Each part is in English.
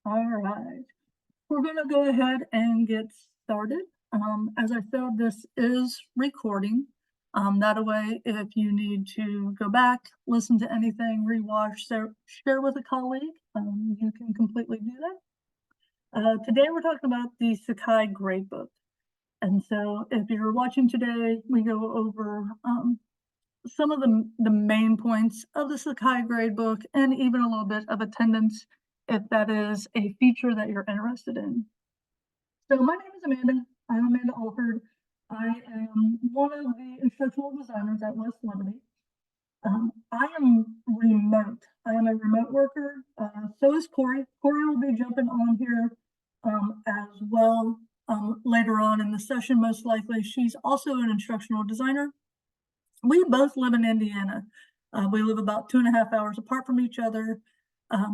All right, we're going to go ahead and get started. As I said, this is recording. That way, if you need to go back, listen to anything, rewatch, share with a colleague, you can completely do that. Today, we're talking about the Sakai Gradebook. And so if you're watching today, we go over some of the main points of the Sakai Gradebook and even a little bit of attendance if that is a feature that you're interested in. So my name is Amanda. I'm Amanda Alford. I am one of the instructional designers at West Liberty. I am remote. I am a remote worker. So is Corey. Corey will be jumping on here as well later on in the session, most likely. She's also an instructional designer. We both live in Indiana. We live about 2.5 hours apart from each other.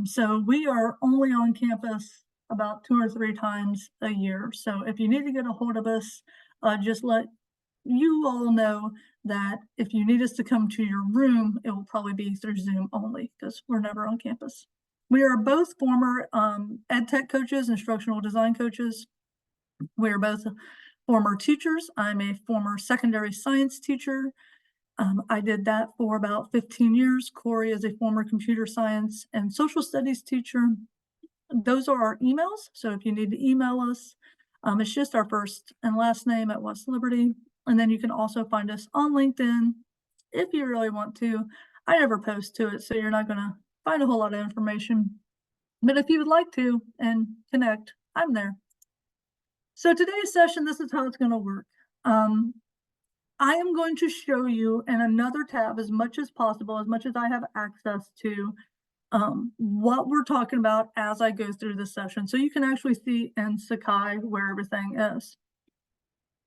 So we are only on campus about 2 or 3 times a year. So if you need to get a hold of us, just let you all know that if you need us to come to your room, it will probably be through Zoom only because we're never on campus. We are both former ed tech coaches, instructional design coaches. We are both former teachers. I'm a former secondary science teacher. I did that for about 15 years. Corey is a former computer science and social studies teacher. Those are our emails. So if you need to email us, it's just our first and last name at West Liberty. And then you can also find us on LinkedIn if you really want to. I never post to it, so you're not going to find a whole lot of information. But if you would like to and connect, I'm there. So today's session, this is how it's going to work. I am going to show you in another tab as much as possible, as much as I have access to, what we're talking about as I go through the session. So you can actually see in Sakai where everything is.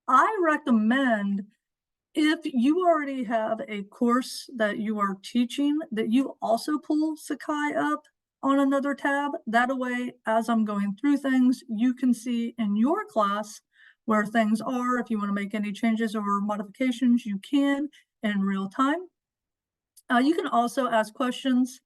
I recommend if you already have a course that you are teaching, that you also pull Sakai up on another tab. That way, as I'm going through things, you can see in your class where things are. If you want to make any changes or modifications, you can in real time. You can also ask questions.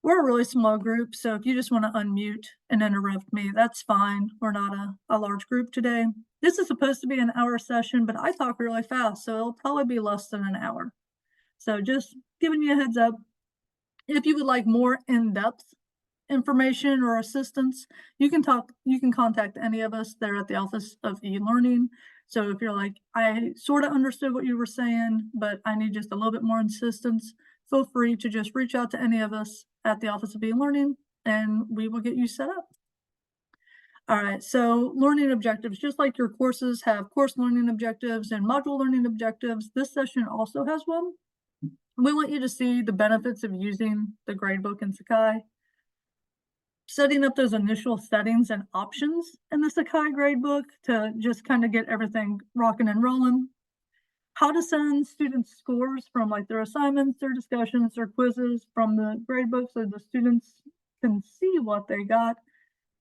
We're a really small group, so if you just want to unmute and interrupt me, that's fine. We're not a large group today. This is supposed to be an hour session, but I talk really fast, so it'll probably be less than an hour. So just giving you a heads up. If you would like more in-depth information or assistance, you can contact any of us there at the Office of E-Learning. So if you're like, I sort of understood what you were saying, but I need just a little bit more assistance, feel free to just reach out to any of us at the Office of E-Learning and we will get you set up. All right, so learning objectives, just like your courses have course learning objectives and module learning objectives, this session also has one. We want you to see the benefits of using the gradebook in Sakai, setting up those initial settings and options in the Sakai gradebook to just kind of get everything rocking and rolling, how to send students scores from like their assignments, their discussions, their quizzes from the gradebook so the students can see what they got,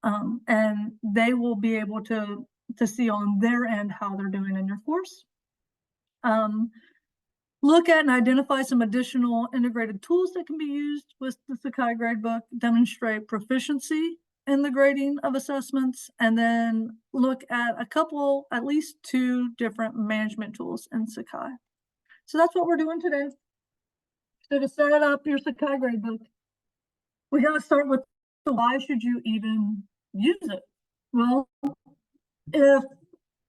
and they will be able to see on their end how they're doing in your course. Look at and identify some additional integrated tools that can be used with the Sakai gradebook, demonstrate proficiency in the grading of assessments, and then look at at least 2 different management tools in Sakai. So that's what we're doing today. So to set up your Sakai gradebook, we got to start with why should you even use it? Well, if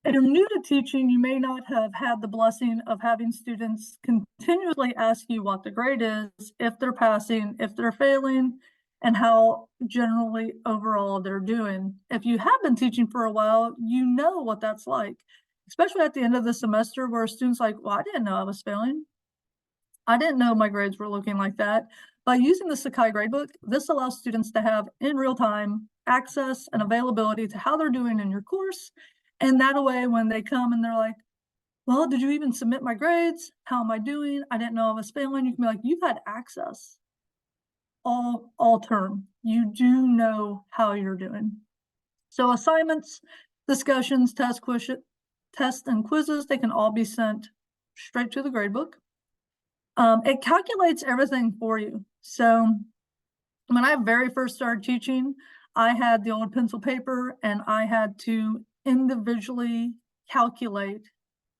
you're new to teaching, you may not have had the blessing of having students continuously ask you what the grade is, if they're passing, if they're failing, and how generally overall they're doing. If you have been teaching for a while, you know what that's like, especially at the end of the semester where a student's like, well, I didn't know I was failing. I didn't know my grades were looking like that. By using the Sakai gradebook, this allows students to have in real time access and availability to how they're doing in your course. And that way, when they come and they're like, well, did you even submit my grades? How am I doing? I didn't know I was failing. You can be like, you've had access all term. You do know how you're doing. So assignments, discussions, tests and quizzes, they can all be sent straight to the gradebook. It calculates everything for you. So when I very first started teaching, I had the old pencil paper and I had to individually calculate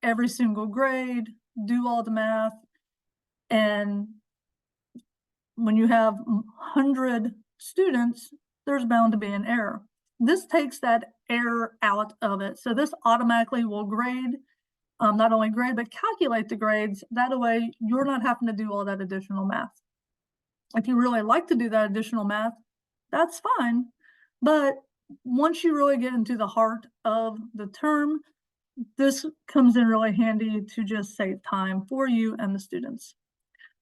every single grade, do all the math. And when you have 100 students, there's bound to be an error. This takes that error out of it. So this automatically will grade, not only grade, but calculate the grades. That way you're not having to do all that additional math. If you really like to do that additional math, that's fine. But once you really get into the heart of the term, this comes in really handy to just save time for you and the students.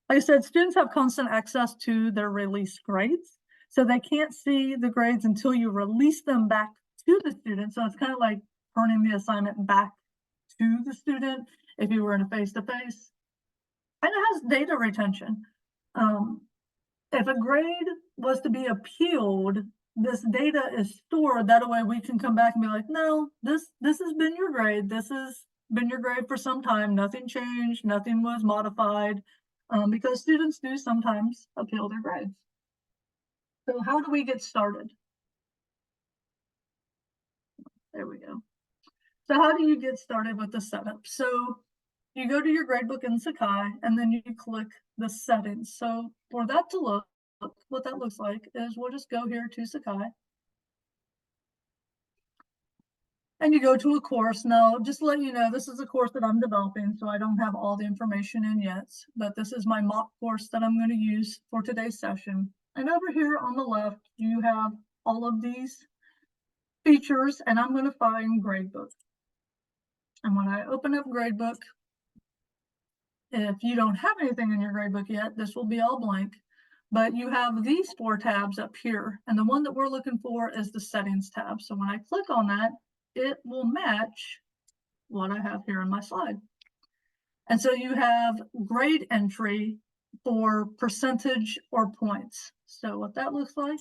Like I said, students have constant access to their release grades. So they can't see the grades until you release them back to the student. So it's kind of like turning the assignment back to the student if you were in a face-to-face. And it has data retention. If a grade was to be appealed, this data is stored. That way we can come back and be like, no, this has been your grade. This has been your grade for some time. Nothing changed. Nothing was modified. Because students do sometimes appeal their grades. So how do we get started? There we go. So how do you get started with the setup? So you go to your gradebook in Sakai, and then you click the settings. So for that to look, what that looks like is we'll just go here to Sakai. And you go to a course. Now, just to let you know, this is a course that I'm developing, so I don't have all the information in yet, but this is my mock course that I'm going to use for today's session. And over here on the left, you have all of these features, and I'm going to find Gradebook. And when I open up Gradebook, if you don't have anything in your Gradebook yet, this will be all blank. But you have these 4 tabs up here, and the one that we're looking for is the settings tab. So when I click on that, it will match what I have here in my slide. And so you have grade entry for percentage or points. So what that looks like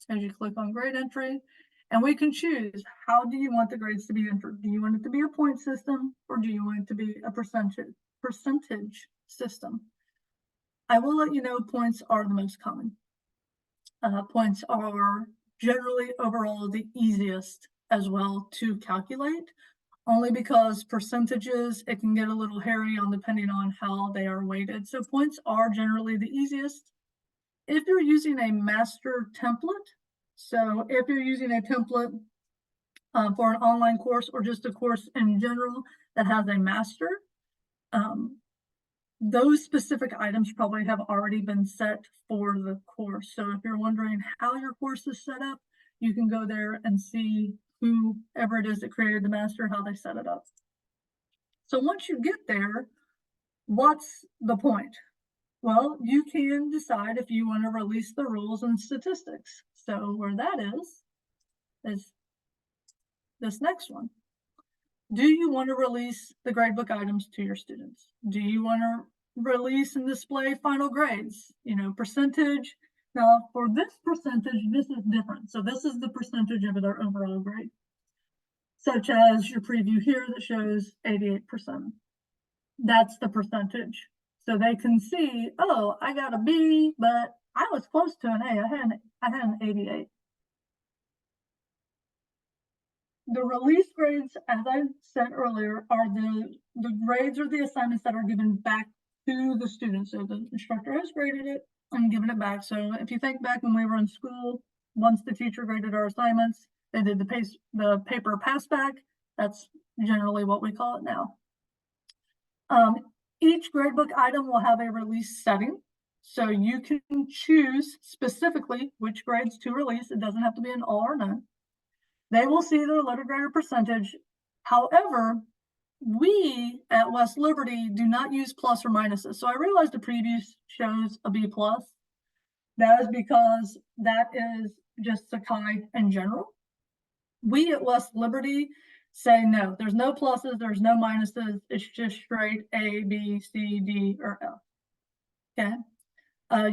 is you click on grade entry, and we can choose, how do you want the grades to be entered? Do you want it to be a point system, or do you want it to be a percentage system? I will let you know points are the most common. Points are generally overall the easiest as well to calculate, only because percentages, it can get a little hairy on depending on how they are weighted. So points are generally the easiest. If you're using a master template, so if you're using a template for an online course or just a course in general that has a master, those specific items probably have already been set for the course. So if you're wondering how your course is set up, you can go there and see whoever it is that created the master, how they set it up. So once you get there, what's the point? Well, you can decide if you want to release the rules and statistics. So where that is this next one. Do you want to release the gradebook items to your students? Do you want to release and display final grades? You know, percentage. Now, for this percentage, this is different. So this is the percentage of their overall grade, such as your preview here that shows 88%. That's the percentage. So they can see, oh, I got a B, but I was close to an A. I had an 88. The release grades, as I said earlier, are the grades or the assignments that are given back to the student. So the instructor has graded it and given it back. So if you think back when we were in school, once the teacher graded our assignments, they did the paper pass back. That's generally what we call it now. Each gradebook item will have a release setting. So you can choose specifically which grades to release. It doesn't have to be an all or none. They will see their letter grade or percentage. However, we at West Liberty do not use plus or minuses. So I realized the preview shows a B plus. That is because that is just Sakai in general. We at West Liberty say no, there's no pluses, there's no minuses. It's just straight A, B, C, D, or F. Okay.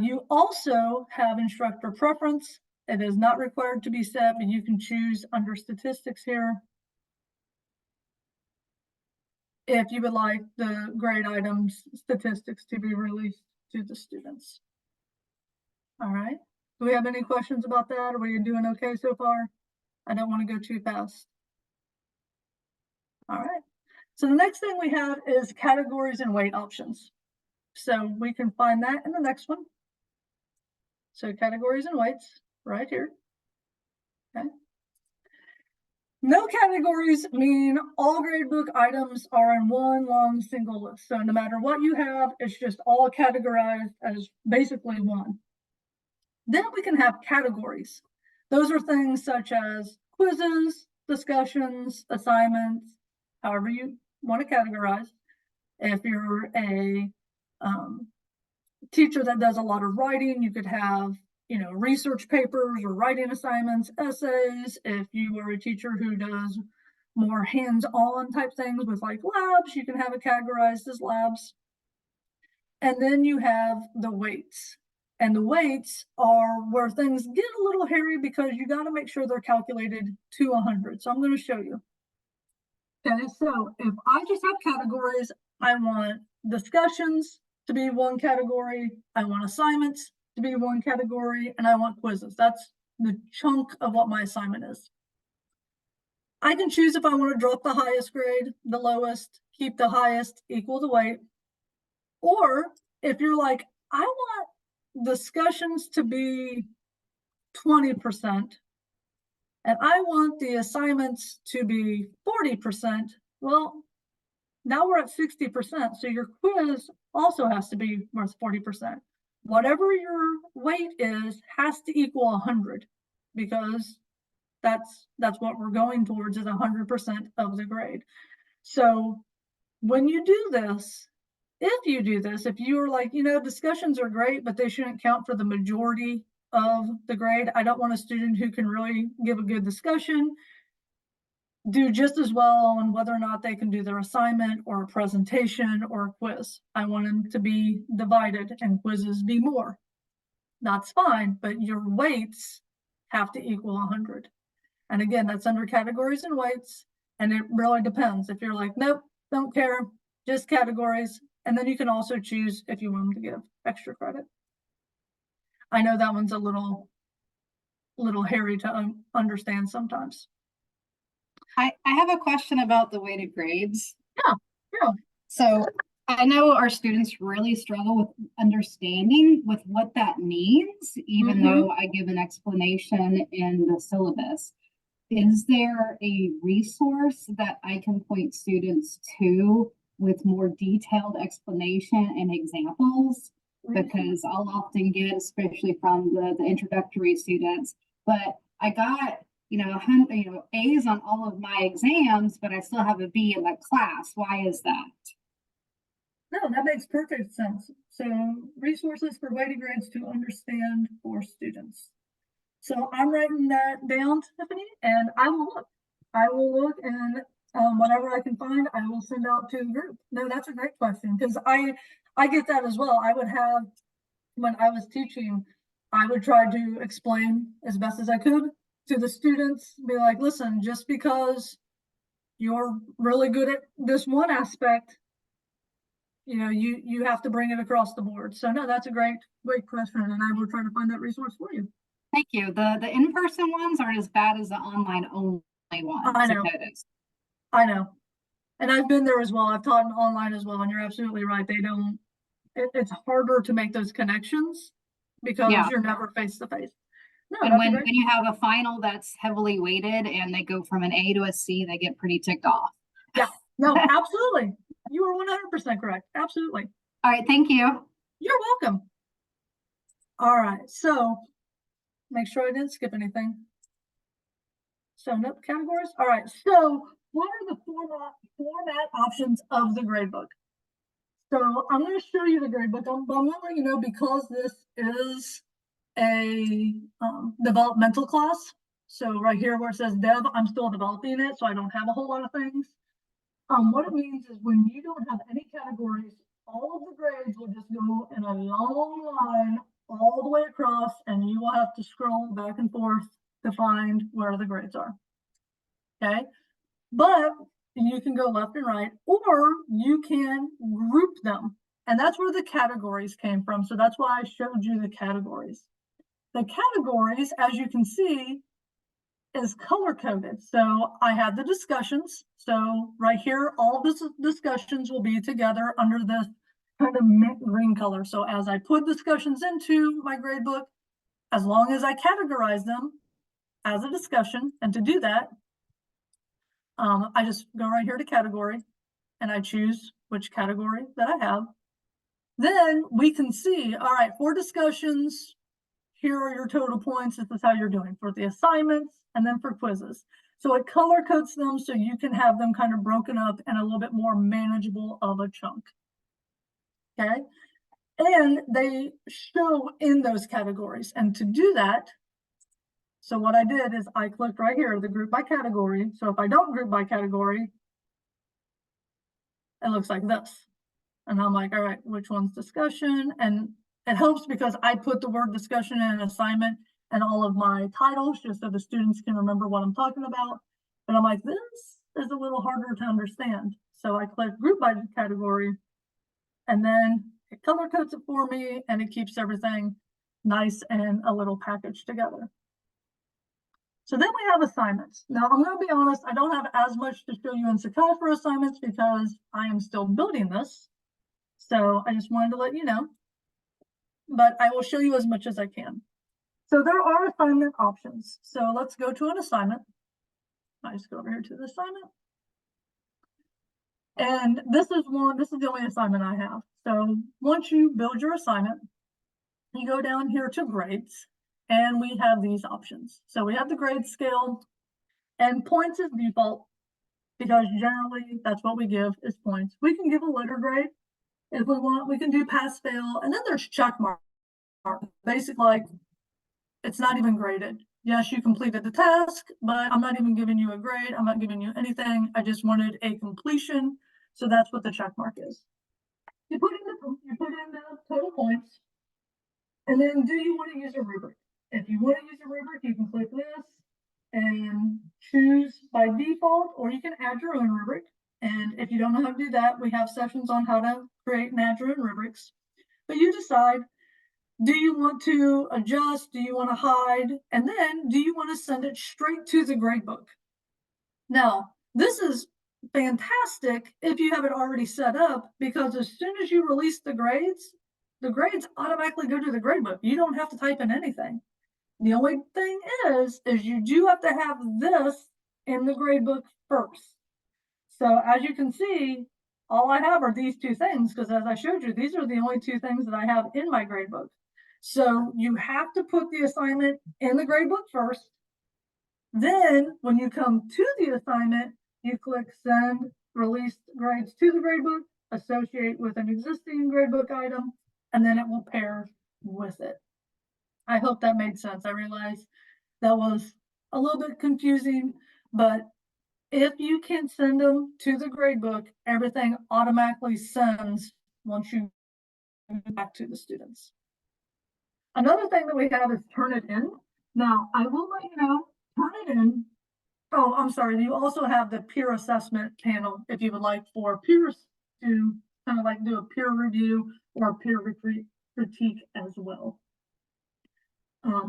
You also have instructor preference. It is not required to be set, but you can choose under statistics here if you would like the grade items statistics to be released to the students. All right. Do we have any questions about that? Are we doing okay so far? I don't want to go too fast. All right. So the next thing we have is categories and weight options. So we can find that in the next one. So categories and weights right here. Okay. No categories mean all gradebook items are in one long single list. So no matter what you have, it's just all categorized as basically one. Then we can have categories. Those are things such as quizzes, discussions, assignments, however you want to categorize. If you're a teacher that does a lot of writing, you could have, research papers or writing assignments, essays. If you are a teacher who does more hands-on type things with like labs, you can have it categorized as labs. And then you have the weights. And the weights are where things get a little hairy because you got to make sure they're calculated to 100. So I'm going to show you. Okay, so if I just have categories, I want discussions to be one category, I want assignments to be one category, and I want quizzes. That's the chunk of what my assignment is. I can choose if I want to drop the highest grade, the lowest, keep the highest, equal the weight. Or if you're like, I want discussions to be 20%, and I want the assignments to be 40%, well, now we're at 60%. So your quiz also has to be worth 40%. Whatever your weight is has to equal 100 because that's what we're going towards is 100% of the grade. So when you do this, if you're like, discussions are great, but they shouldn't count for the majority of the grade. I don't want a student who can really give a good discussion do just as well on whether or not they can do their assignment or a presentation or a quiz. I want them to be divided and quizzes be more. That's fine, but your weights have to equal 100. And again, that's under categories and weights. And it really depends. If you're like, nope, don't care, just categories. And then you can also choose if you want them to give extra credit. I know that one's a little hairy to understand sometimes. I have a question about the weighted grades. Yeah. So I know our students really struggle with understanding with what that means, even though I give an explanation in the syllabus. Is there a resource that I can point students to with more detailed explanation and examples? Because I'll often get, especially from the introductory students, but I got A's on all of my exams, but I still have a B in that class. Why is that? No, that makes perfect sense. So resources for weighted grades to understand for students. So I'm writing that down, Tiffany, and I will look. And whatever I can find, I will send out to the group. No, that's a great question because I get that as well. I would have, when I was teaching, I would try to explain as best as I could to the students, be like, listen, just because you're really good at this one aspect, you have to bring it across the board. So no, that's a great question, and I will try to find that resource for you. Thank you. The in-person ones aren't as bad as the online only ones. I know. And I've been there as well. I've taught online as well, and you're absolutely right. It's harder to make those connections because you're never face to face. No, and when you have a final that's heavily weighted and they go from an A to a C, they get pretty ticked off. Yeah, no, absolutely. You are 100% correct. Absolutely. All right, thank you. You're welcome. All right, so make sure I didn't skip anything. So nope, categories. All right, so what are the format options of the gradebook? So I'm going to show you the gradebook. I'm going to let you know because this is a developmental class. So right here where it says dev, I'm still developing it, so I don't have a whole lot of things. What it means is when you don't have any categories, all of the grades will just go in a long line all the way across, and you will have to scroll back and forth to find where the grades are. Okay, but you can go left and right, or you can group them, and that's where the categories came from. So that's why I showed you the categories. The categories, as you can see, is color coded. So I have the discussions. So right here, all the discussions will be together under this kind of mint green color. So as I put discussions into my gradebook, as long as I categorize them as a discussion, and to do that, I just go right here to category and I choose which category that I have. Then we can see, all right, for discussions, here are your total points. This is how you're doing for the assignments and then for quizzes. So it color codes them so you can have them kind of broken up and a little bit more manageable of a chunk. Okay. And they show in those categories. And to do that, so what I did is I clicked right here, the group by category. So if I don't group by category, it looks like this. And I'm like, all right, which one's discussion? And it helps because I put the word discussion in an assignment and all of my titles just so the students can remember what I'm talking about. But I'm like, this is a little harder to understand. So I click group by category and then it color codes it for me and it keeps everything nice and a little packaged together. So then we have assignments. Now I'm going to be honest, I don't have as much to show you in Sakai for assignments because I am still building this. So I just wanted to let you know, but I will show you as much as I can. So there are assignment options. So let's go to an assignment. I just go over here to the assignment. And this is the only assignment I have. So once you build your assignment, you go down here to grades and we have these options. So we have the grade scale and points is default because generally that's what we give is points. We can give a letter grade. If we want, we can do pass fail, and then there's check mark. Basically, like it's not even graded. Yes, you completed the task, but I'm not even giving you a grade. I'm not giving you anything. I just wanted a completion. So that's what the check mark is. You put in the total points, and then do you want to use a rubric? If you want to use a rubric, you can click this and choose by default, or you can add your own rubric. And if you don't know how to do that, we have sessions on how to create and add your own rubrics. But you decide, do you want to adjust? Do you want to hide? And then do you want to send it straight to the gradebook? Now, this is fantastic if you have it already set up, because as soon as you release the grades automatically go to the gradebook. You don't have to type in anything. The only thing is you do have to have this in the gradebook first. So as you can see, all I have are these two things, because as I showed you, these are the only two things that I have in my gradebook. So you have to put the assignment in the gradebook first. Then when you come to the assignment, you click send released grades to the gradebook, associate with an existing gradebook item, and then it will pair with it. I hope that made sense. I realize that was a little bit confusing, but if you can send them to the gradebook, everything automatically sends once you go back to the students. Another thing that we have is turn it in. Now, I will let you know, turn it in. Oh, I'm sorry. You also have the peer assessment panel if you would like for peers to kind of like do a peer review or a peer critique as well.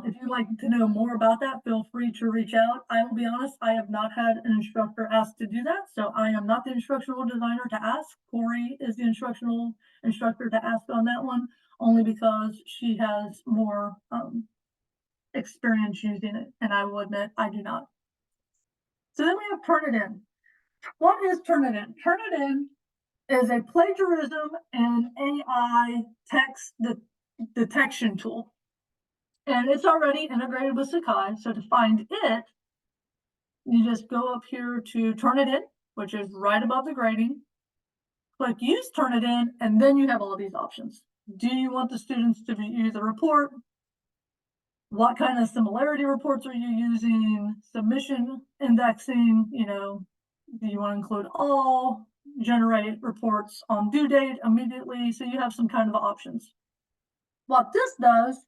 If you'd like to know more about that, feel free to reach out. I will be honest, I have not had an instructor ask to do that, so I am not the instructional designer to ask. Corey is the instructional instructor to ask on that one, only because she has more experience using it, and I will admit I do not. So then we have turn it in. What is turn it in? Turn it in is a plagiarism and AI text detection tool. And it's already integrated with Sakai. So to find it, you just go up here to turn it in, which is right above the grading. Click use turn it in, and then you have all of these options. Do you want the students to use a report? What kind of similarity reports are you using? Submission indexing, do you want to include all? Generate reports on due date immediately. So you have some kind of options. What this does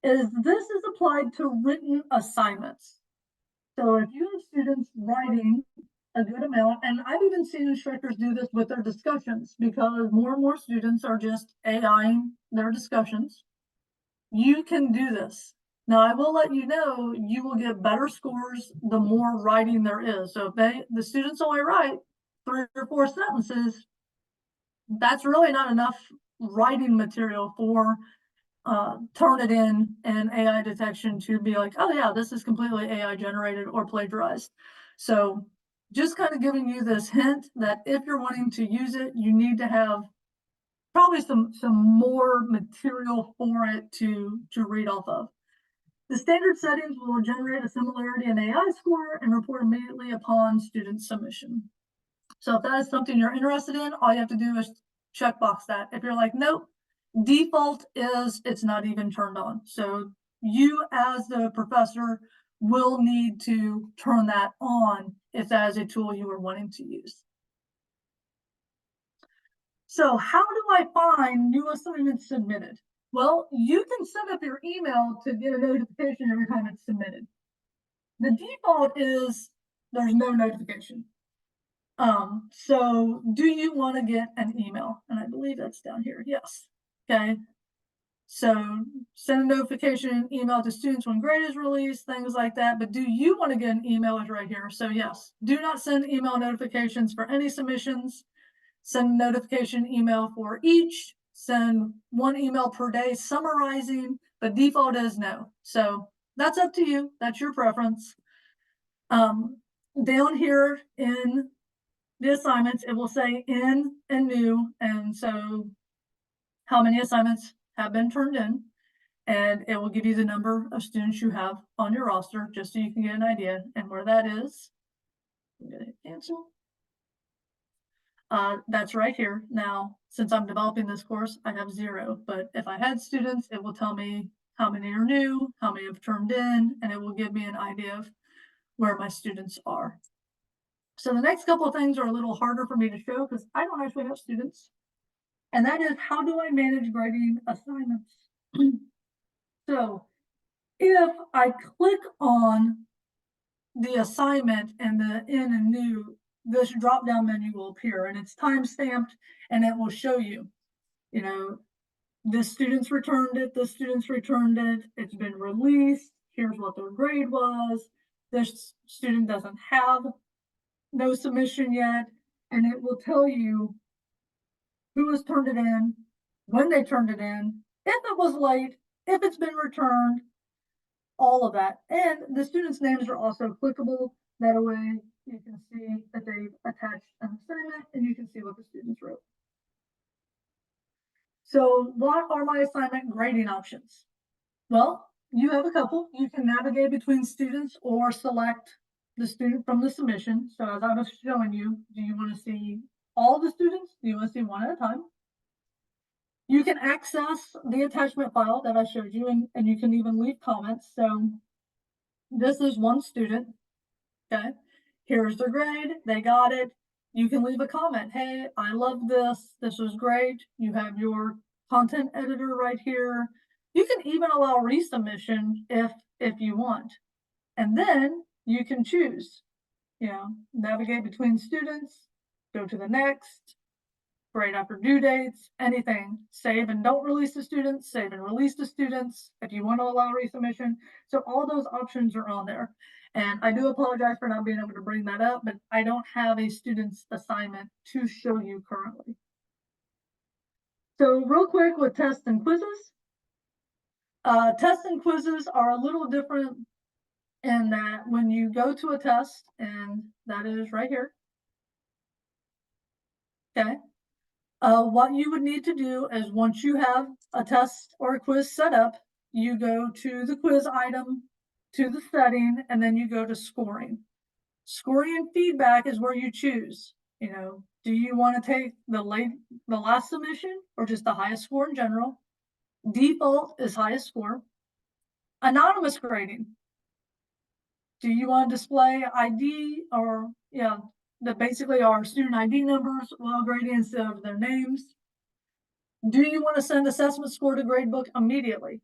is this is applied to written assignments. So if you have students writing a good amount, and I've even seen instructors do this with their discussions, because more and more students are just AIing their discussions. You can do this. Now, I will let you know, you will get better scores the more writing there is. So if the students only write 3 or 4 sentences, that's really not enough writing material for Turnitin and AI detection to be like, oh yeah, this is completely AI generated or plagiarized. So just kind of giving you this hint that if you're wanting to use it, you need to have probably some more material for it to read off of. The standard settings will generate a similarity in AI score and report immediately upon student submission. So if that is something you're interested in, all you have to do is checkbox that. If you're like, nope, default is it's not even turned on. So you as the professor will need to turn that on if that is a tool you are wanting to use. So how do I find new assignments submitted? Well, you can set up your email to get a notification every time it's submitted. The default is there's no notification. So do you want to get an email? And I believe that's down here. Yes. Okay. So send a notification email to students when grade is released, things like that. But do you want to get an email? Is right here. So yes, do not send email notifications for any submissions. Send a notification email for each. Send one email per day summarizing, but default is no. So that's up to you. That's your preference. Down here in the assignments, it will say in and new, and so how many assignments have been turned in, and it will give you the number of students you have on your roster, just so you can get an idea. And where that is, I'm gonna hit cancel. That's right here. Now, since I'm developing this course, I have 0, but if I had students, it will tell me how many are new, how many have turned in, and it will give me an idea of where my students are. So the next couple of things are a little harder for me to show because I don't actually have students. And that is, how do I manage grading assignments? So if I click on the assignment and the in and new, this drop down menu will appear and it's time stamped and it will show you, you know, the students returned it, the students returned it, it's been released, here's what their grade was, this student doesn't have no submission yet, and it will tell you who has turned it in, when they turned it in, if it was late, if it's been returned, all of that. And the students' names are also clickable. That way you can see that they've attached an assignment and you can see what the students wrote. So what are my assignment grading options? Well, you have a couple. You can navigate between students or select the student from the submission. So as I was showing you, do you want to see all the students? Do you want to see one at a time? You can access the attachment file that I showed you, and you can even leave comments. So this is one student. Okay, here's their grade. They got it. You can leave a comment. Hey, I love this. This was great. You have your content editor right here. You can even allow resubmission if you want. And then you can choose, navigate between students, go to the next, grade after due dates, anything, save and don't release to students, save and release to students, if you want to allow resubmission. So all those options are on there. And I do apologize for not being able to bring that up, but I don't have a student's assignment to show you currently. So real quick with tests and quizzes. Tests and quizzes are a little different in that when you go to a test, and that is right here, okay, what you would need to do is once you have a test or a quiz set up, you go to the quiz item, to the setting, and then you go to scoring. Scoring and feedback is where you choose. Do you want to take the last submission or just the highest score in general? Default is highest score. Anonymous grading. Do you want to display ID or that basically are student ID numbers while grading instead of their names? Do you want to send assessment score to Gradebook immediately?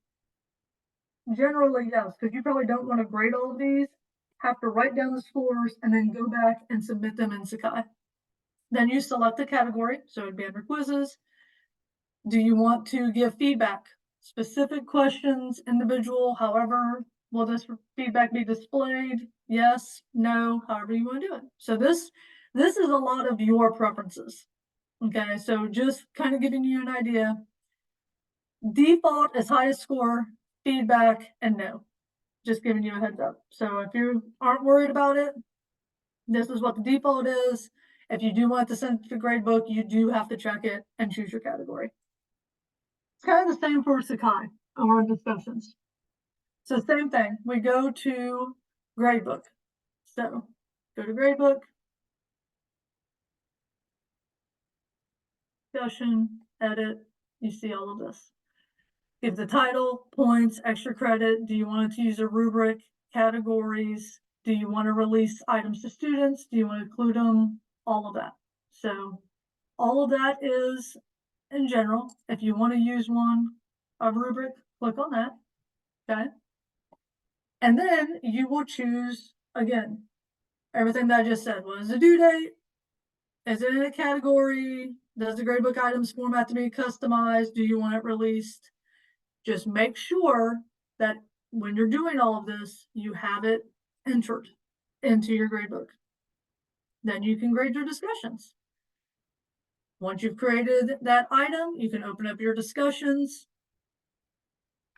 Generally, yes, because you probably don't want to grade all of these, have to write down the scores, and then go back and submit them in Sakai. Then you select the category, so it'd be under quizzes. Do you want to give feedback? specific questions, individual, however, will this feedback be displayed? Yes, no, however you want to do it. So this is a lot of your preferences. Okay, so just kind of giving you an idea. Default is highest score, feedback, and no. Just giving you a heads up. So if you aren't worried about it, this is what the default is. If you do want to send it to Gradebook, you do have to check it and choose your category. It's kind of the same for Sakai or discussions. So same thing, we go to Gradebook. So go to Gradebook, discussion, edit, you see all of this. Give the title, points, extra credit. Do you want to use a rubric, categories? Do you want to release items to students? Do you want to include them? All of that. So all of that is in general. If you want to use one, a rubric, click on that. Okay. And then you will choose again everything that I just said. What is the due date? Is it in a category? Does the gradebook items format to be customized? Do you want it released? Just make sure that when you're doing all of this, you have it entered into your gradebook. Then you can grade your discussions. Once you've created that item, you can open up your discussions,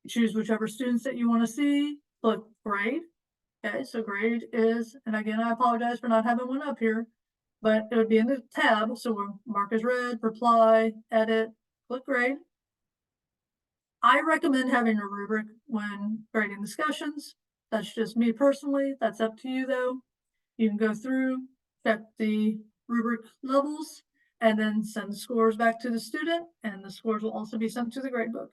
choose whichever students that you want to see, click grade. Okay, so grade is, and again, I apologize for not having one up here, but it would be in the tab. So we'll mark as read, reply, edit, click grade. I recommend having a rubric when grading discussions. That's just me personally. That's up to you though. You can go through, check the rubric levels, and then send the scores back to the student, and the scores will also be sent to the gradebook.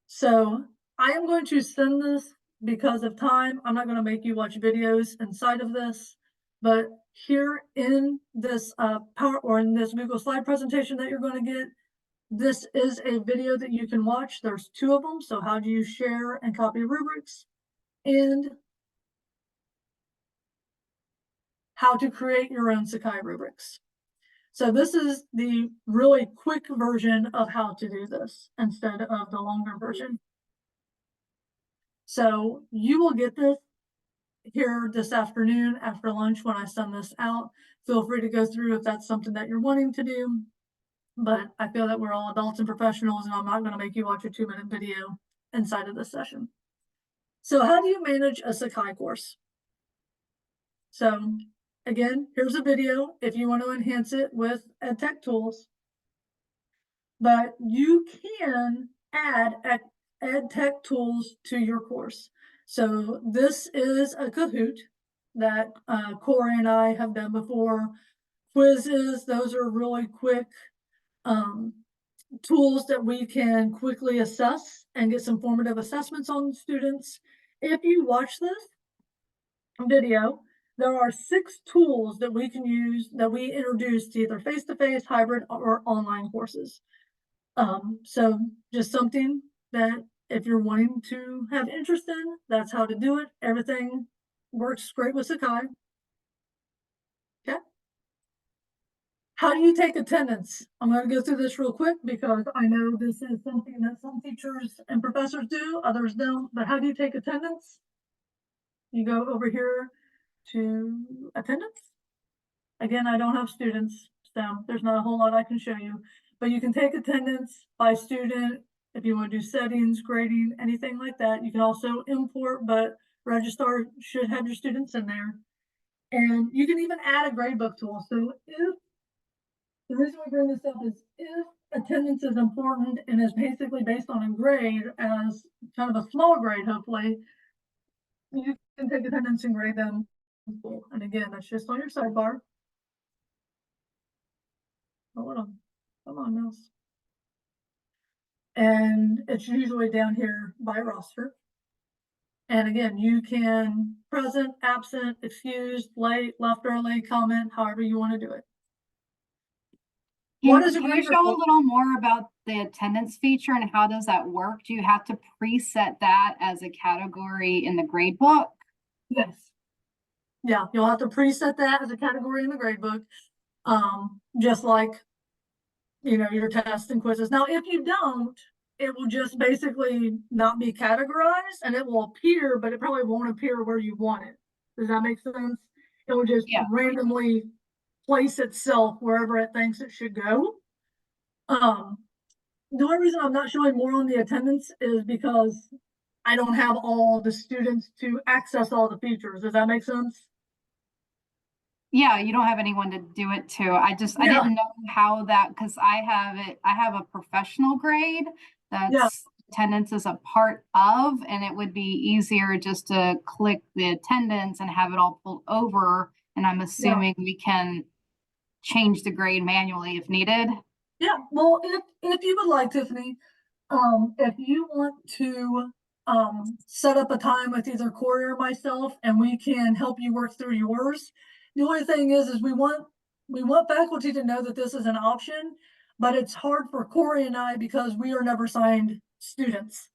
So I am going to send this because of time. I'm not going to make you watch videos inside of this, but here in this Power or in this Google slide presentation that you're going to get, this is a video that you can watch. There's 2 of them. So how do you share and copy rubrics, and how to create your own Sakai rubrics. So this is the really quick version of how to do this instead of the longer version. So you will get this here this afternoon after lunch when I send this out. Feel free to go through if that's something that you're wanting to do. But I feel that we're all adults and professionals, and I'm not going to make you watch a 2-minute video inside of this session. So how do you manage a Sakai course? So again, here's a video if you want to enhance it with EdTech tools. But you can add EdTech tools to your course. So this is a Kahoot that Corey and I have done before. Quizzes, those are really quick tools that we can quickly assess and get some formative assessments on students. If you watch this video, there are 6 tools that we can use that we introduce to either face-to-face, hybrid, or online courses. So just something that if you're wanting to have interest in, that's how to do it. Everything works great with Sakai. Okay. How do you take attendance? I'm going to go through this real quick because I know this is something that some teachers and professors do, others don't. But how do you take attendance? You go over here to attendance. Again, I don't have students, so there's not a whole lot I can show you, but you can take attendance by student. If you want to do settings, grading, anything like that, you can also import, but Registrar should have your students in there. And you can even add a gradebook tool. So if the reason we bring this up is if attendance is important and is basically based on a grade as kind of a small grade, hopefully, you can take attendance and grade them. And again, that's just on your sidebar. Hold on. Come on, mouse. And it's usually down here by roster. And again, you can present, absent, excused, late, left early, comment, however you want to do it. Can you show a little more about the attendance feature and how does that work? Do you have to preset that as a category in the gradebook? Yes. Yeah, you'll have to preset that as a category in the gradebook. Just like your tests and quizzes. Now, if you don't, it will just basically not be categorized and it will appear, but it probably won't appear where you want it. Does that make sense? It will just Yeah. randomly place itself wherever it thinks it should go. The only reason I'm not showing more on the attendance is because I don't have all the students to access all the features. Does that make sense? Yeah, you don't have anyone to do it to. I Yeah, didn't know how that, because I have a professional grade yeah, that's attendance is a part of, and it would be easier just to click the attendance and have it all pulled over. And I'm yeah. assuming we can change the grade manually if needed. Yeah, well, if you would like, Tiffany, if you want to set up a time with either Corey or myself, and we can help you work through yours. The only thing is we want faculty to know that this is an option, but it's hard for Corey and I because we are never signed students.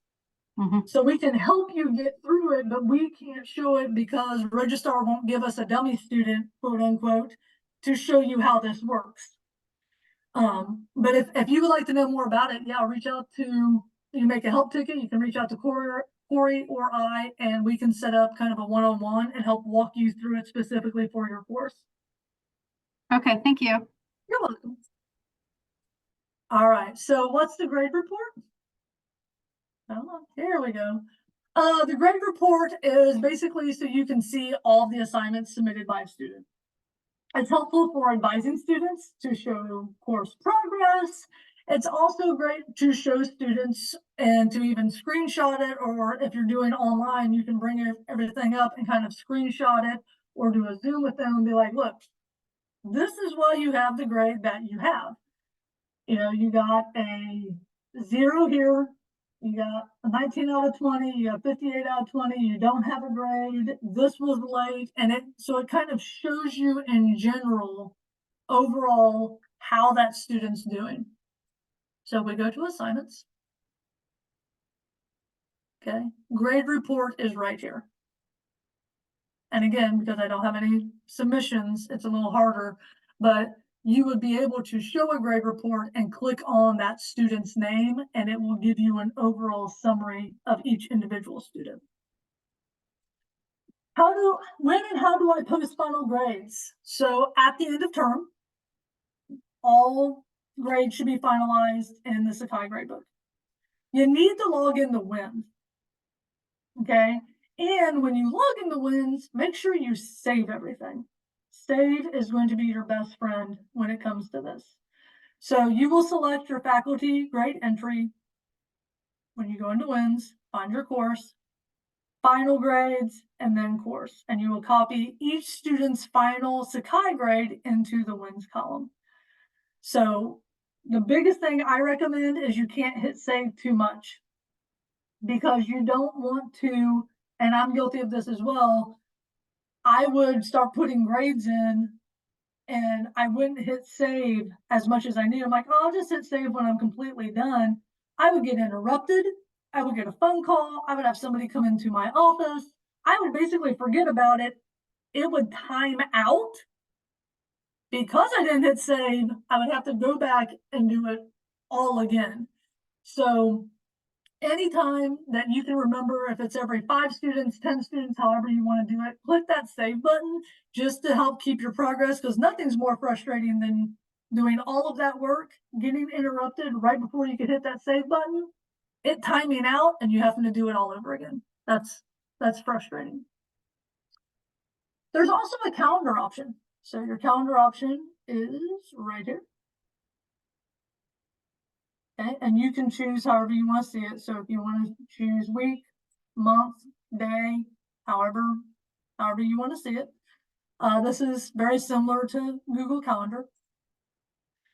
Mhm. So we can help you get through it, but we can't show it because registrar won't give us a dummy student, quote unquote, to show you how this works. But if you would like to know more about it, yeah, reach out to, you make a help ticket, you can reach out to Corey or I, and we can set up kind of a one-on-one and help walk you through it specifically for your course. Okay, thank you. You're welcome. All right, so what's the grade report? Oh, here we go. The grade report is basically so you can see all the assignments submitted by a student. It's helpful for advising students to show course progress. It's also great to show students and to even screenshot it, or if you're doing online, you can bring everything up and kind of screenshot it or do a Zoom with them and be like, look, this is why you have the grade that you have. You got a 0 here, you got a 19 out of 20, you got 58 out of 20, you don't have a grade, this was late, and so it kind of shows you in general, overall, how that student's doing. So we go to assignments. Okay, grade report is right here. And again, because I don't have any submissions, it's a little harder, but you would be able to show a grade report and click on that student's name, and it will give you an overall summary of each individual student. When and how do I post final grades? So at the end of term, all grades should be finalized in the Sakai gradebook. You need to log in the wins. Okay. And when you log in the wins, make sure you save everything. Save is going to be your best friend when it comes to this. So you will select your faculty grade entry. When you go into wins, find your course, final grades, and then course. And you will copy each student's final Sakai grade into the wins column. So the biggest thing I recommend is you can't hit save too much, because you don't want to, and I'm guilty of this as well. I would start putting grades in and I wouldn't hit save as much as I need. I'm like, oh, I'll just hit save when I'm completely done. I would get interrupted. I would get a phone call. I would have somebody come into my office. I would basically forget about it. It would time out. Because I didn't hit save, I would have to go back and do it all again. So anytime that you can remember, if it's every 5 students, 10 students, however you want to do it, click that save button just to help keep your progress, because nothing's more frustrating than doing all of that work, getting interrupted right before you could hit that save button, it timing out, and you having to do it all over again. That's frustrating. There's also a calendar option. So your calendar option is right here. Okay, and you can choose however you want to see it. So if you want to choose week, month, day, however you want to see it. This is very similar to Google Calendar.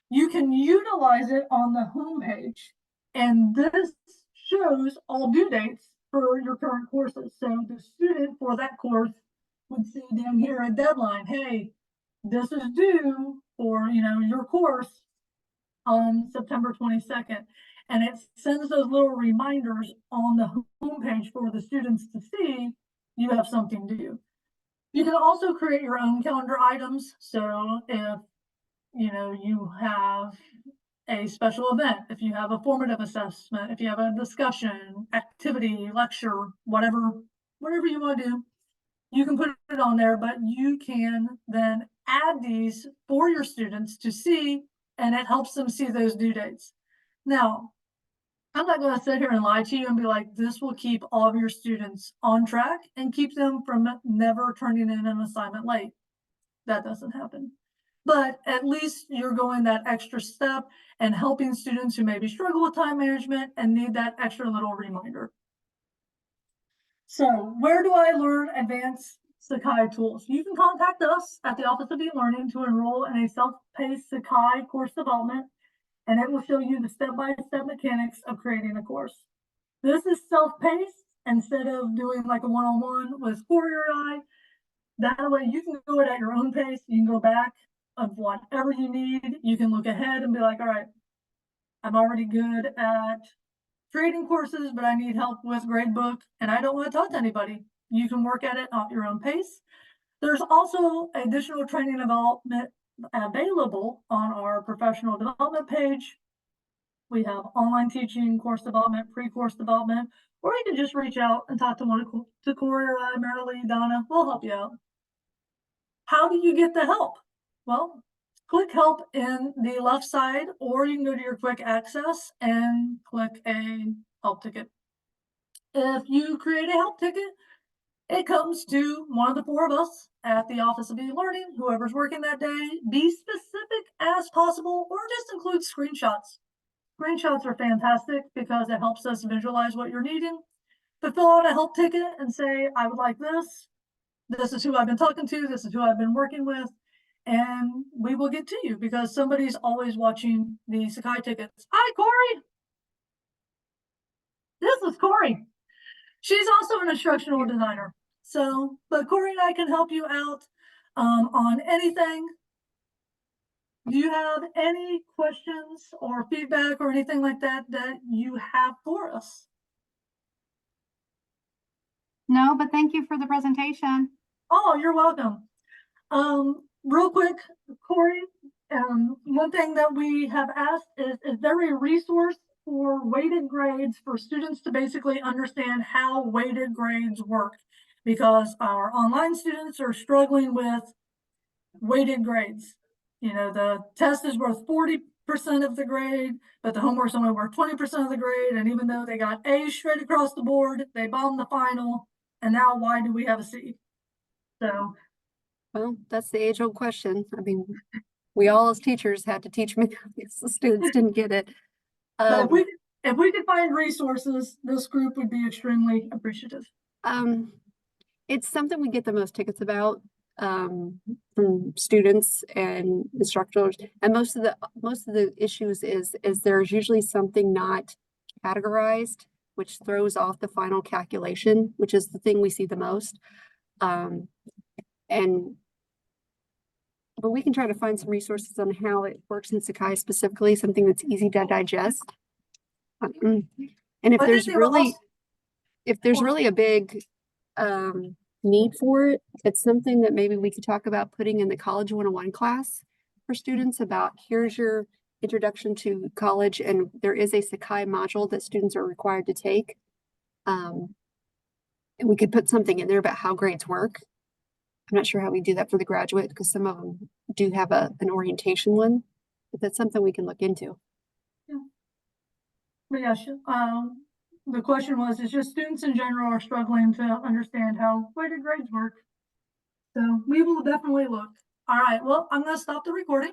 You can utilize it on the home page, and this shows all due dates for your current courses. So the student for that course would see down here a deadline. Hey, this is due for your course on September 22nd. And it sends those little reminders on the homepage for the students to see you have something due. You can also create your own calendar items. So if you have a special event, if you have a formative assessment, if you have a discussion, activity, lecture, whatever you want to do, you can put it on there, but you can then add these for your students to see, and it helps them see those due dates. Now, I'm not going to sit here and lie to you and be like, this will keep all of your students on track and keep them from never turning in an assignment late. That doesn't happen. But at least you're going that extra step and helping students who maybe struggle with time management and need that extra little reminder. So where do I learn advanced Sakai tools? You can contact us at the Office of E-Learning to enroll in a self-paced Sakai course development, and it will show you the step-by-step mechanics of creating a course. This is self-paced instead of doing like a one-on-one with Corey or I. That way you can do it at your own pace. You can go back of whatever you need. You can look ahead and be like, all right, I'm already good at creating courses, but I need help with Gradebook and I don't want to talk to anybody. You can work at it at your own pace. There's also additional training development available on our professional development page. We have online teaching, course development, pre-course development, or you can just reach out and talk to Corey or I, Marilee, Donna. We'll help you out. How do you get the help? Well, click help in the left side, or you can go to your quick access and click a help ticket. If you create a help ticket, it comes to one of the four of us at the Office of E-Learning, whoever's working that day. Be specific as possible, or just include screenshots. Screenshots are fantastic because it helps us visualize what you're needing. But fill out a help ticket and say, I would like this. This is who I've been talking to. This is who I've been working with. And we will get to you because somebody's always watching the Sakai tickets. Hi, Corey. This is Corey. She's also an instructional designer. So, but Corey and I can help you out on anything. Do you have any questions or feedback or anything like that that you have for us? No, but thank you for the presentation. Oh, you're welcome. Real quick, Corey, one thing that we have asked is there a resource for weighted grades for students to basically understand how weighted grades work? Because our online students are struggling with weighted grades. You know, the test is worth 40% of the grade, but the homework's only worth 20% of the grade. And even though they got A's straight across the board, they bombed the final. And now why do we have a C? So, well, that's the age-old question. I mean, we all as teachers had to teach math because the students didn't get it. But if we could find resources, this group would be extremely appreciative. It's something we get the most tickets about from students and instructors, and most of the issues is there's usually something not categorized, which throws off the final calculation, which is the thing we see the most. But we can try to find some resources on how it works in Sakai specifically, something that's easy to digest. And if there's really a big need for it, it's something that maybe we could talk about putting in the College 101 class for students about here's your introduction to college, and there is a Sakai module that students are required to take. And we could put something in there about how grades work. I'm not sure how we do that for the graduate because some of them do have an orientation one, but that's something we can look into. Yeah. But yeah, the question was, it's just students in general are struggling to understand how weighted grades work. So we will definitely look. All right, well, I'm going to stop the recording.